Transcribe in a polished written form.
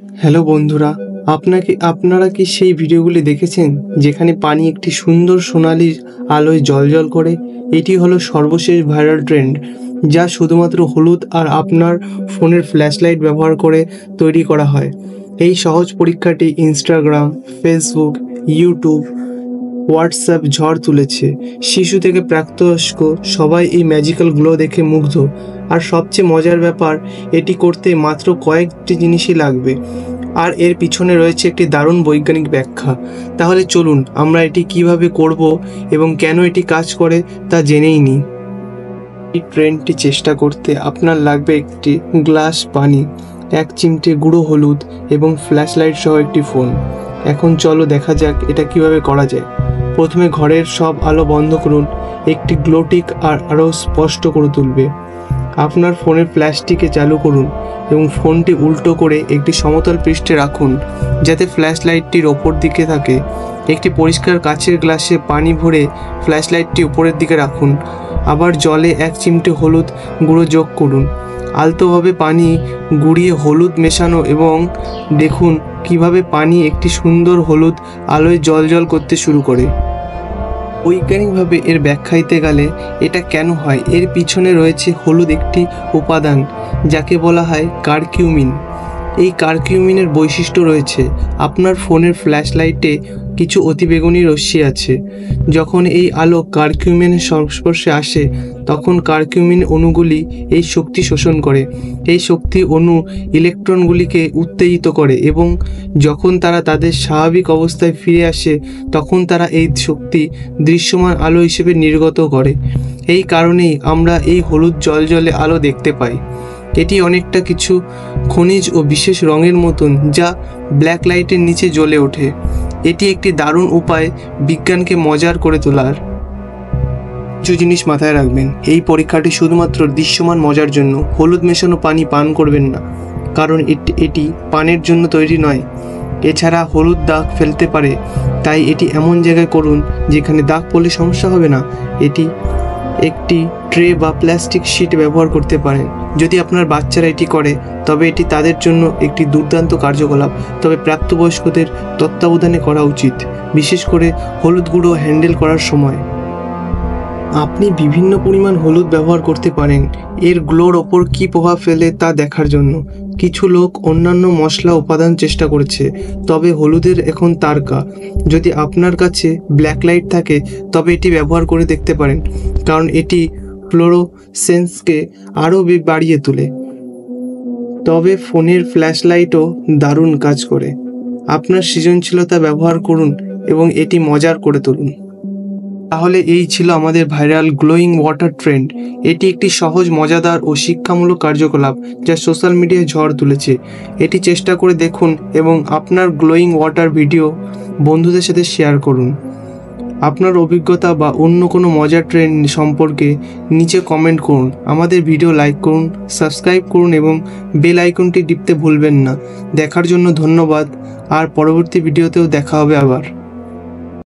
Hello বন্ধুরা, আপনারা কি সেই ভিডিওগুলি দেখেছেন যেখানে পানি একটি সুন্দর সোনালী আলোয় জ্বলজ্বল করে? এটি হলো সর্বশেষ ভাইরাল ট্রেন্ড, যা শুধুমাত্র হলুদ আর আপনার ফোনের ফ্ল্যাশলাইট ব্যবহার করে তৈরি করা হয়। এই সহজ পরীক্ষাটি ইনস্টাগ্রাম, ফেসবুক, ইউটিউব, হোয়াটসঅ্যাপ ঝড় তুলেছে। শিশু থেকে প্রাপ্তবয়স্ক সবাই এই ম্যাজিক্যাল গ্লো দেখে মুগ্ধ। আর সবচেয়ে মজার ব্যাপার, এটি করতে মাত্র কয়েকটি জিনিসই লাগবে, আর এর পিছনে রয়েছে একটি দারুণ বৈজ্ঞানিক ব্যাখ্যা। তাহলে চলুন আমরা এটি কিভাবে করব এবং কেন এটি কাজ করে তা জেনেই নিই। এই ট্রেন্ডটি চেষ্টা করতে আপনার লাগবে একটি গ্লাস পানি, 1 চিমটে গুঁড়ো হলুদ এবং ফ্ল্যাশলাইট সহ একটি ফোন। এখন চলো দেখা যাক এটা কিভাবে করা যায়। প্রথমে ঘরের সব আলো বন্ধ করুন। একটি গ্লোটিক আরও স্পষ্ট করে তুলবে। আপনার ফোনের ফ্ল্যাশটিকে চালু করুন এবং ফোনটি উল্টো করে একটি সমতল পৃষ্ঠে রাখুন যাতে ফ্ল্যাশলাইটটির ওপর দিকে থাকে। একটি পরিষ্কার কাচের গ্লাসে পানি ভরে ফ্ল্যাশলাইটটি উপরের দিকে রাখুন। আবার জলে 1 চিমটে হলুদ গুঁড়ো যোগ করুন। আলতোভাবে পানি গুঁড়িয়ে হলুদ মেশানো এবং দেখুন কিভাবে পানি একটি সুন্দর হলুদ আলোয় জ্বলজ্বল করতে শুরু করে। বৈজ্ঞানিকভাবে এর ব্যাখ্যা দিতে গেলে এটা কেন হয়, এর পিছনে রয়েছে হলুদ একটি উপাদান যাকে বলা হয় কারকিউমিন। এই কারকিউমিনের বৈশিষ্ট্য রয়েছে, আপনার ফোনের ফ্ল্যাশলাইটে কিছু অতিবেগুনি রশ্মি আছে। যখন এই আলো কারকিউমিনের সংস্পর্শে আসে তখন কারকিউমিন অণুগুলি এই শক্তি শোষণ করে। এই শক্তি অণু ইলেকট্রনগুলিকে উত্তেজিত করে এবং যখন তারা তাদের স্বাভাবিক অবস্থায় ফিরে আসে তখন তারা এই শক্তি দৃশ্যমান আলো হিসেবে নির্গত করে। এই কারণেই আমরা এই হলুদ জ্বলজ্বলে আলো দেখতে পাই। এটি অনেকটা কিছু খনিজ ও বিশেষ রঙের মতন, যা ব্ল্যাক লাইটের নিচে জ্বলে ওঠে। এটি একটি দারুণ উপায় বিজ্ঞানকে মজার করে তোলার। কিছু জিনিস মাথায় রাখবেন, এই পরীক্ষাটি শুধুমাত্র দৃশ্যমান মজার জন্য। হলুদ মেশানো পানি পান করবেন না, কারণ এটি পানের জন্য তৈরি নয়। এছাড়া হলুদ দাগ ফেলতে পারে, তাই এটি এমন জায়গায় করুন যেখানে দাগ পড়লে সমস্যা হবে না। এটি একটি ট্রে বা প্লাস্টিক শিট ব্যবহার করতে পারেন। যদি আপনার বাচ্চারা এটি করে তবে এটি তাদের জন্য একটি দুর্দান্ত কার্যকলাপ, তবে প্রাপ্তবয়স্কদের তত্ত্বাবধানে করা উচিত, বিশেষ করে হলুদ গুঁড়ো হ্যান্ডেল করার সময়। আপনি বিভিন্ন পরিমাণ হলুদ ব্যবহার করতে পারেন এর গ্লোর ওপর কী প্রভাব ফেলে তা দেখার জন্য। কিছু লোক অন্যান্য মশলা উপাদান চেষ্টা করেছে, তবে হলুদের এখন তারকা। যদি আপনার কাছে ব্ল্যাক লাইট থাকে তবে এটি ব্যবহার করে দেখতে পারেন, কারণ এটি ফ্লোরোসেন্সকে আরও বাড়িয়ে তোলে। তবে ফোনের ফ্ল্যাশলাইটও দারুণ কাজ করে। আপনার সৃজনশীলতা ব্যবহার করুন এবং এটি মজার করে তুলুন। তাহলে এই ছিল আমাদের ভাইরাল গ্লোয়িং ওয়াটার ট্রেন্ড। এটি একটি সহজ, মজাদার ও শিক্ষামূলক কার্যকলাপ যা সোশ্যাল মিডিয়ায় ঝড় তুলেছে। এটি চেষ্টা করে দেখুন এবং আপনার গ্লোয়িং ওয়াটার ভিডিও বন্ধুদের সাথে শেয়ার করুন। আপনার অভিজ্ঞতা বা অন্য কোনো মজার ট্রেন্ড সম্পর্কে নিচে কমেন্ট করুন। আমাদের ভিডিও লাইক করুন, সাবস্ক্রাইব করুন এবং বেল আইকনটি টিপতে ভুলবেন না। দেখার জন্য ধন্যবাদ, আর পরবর্তী ভিডিওতেও দেখা হবে আবার।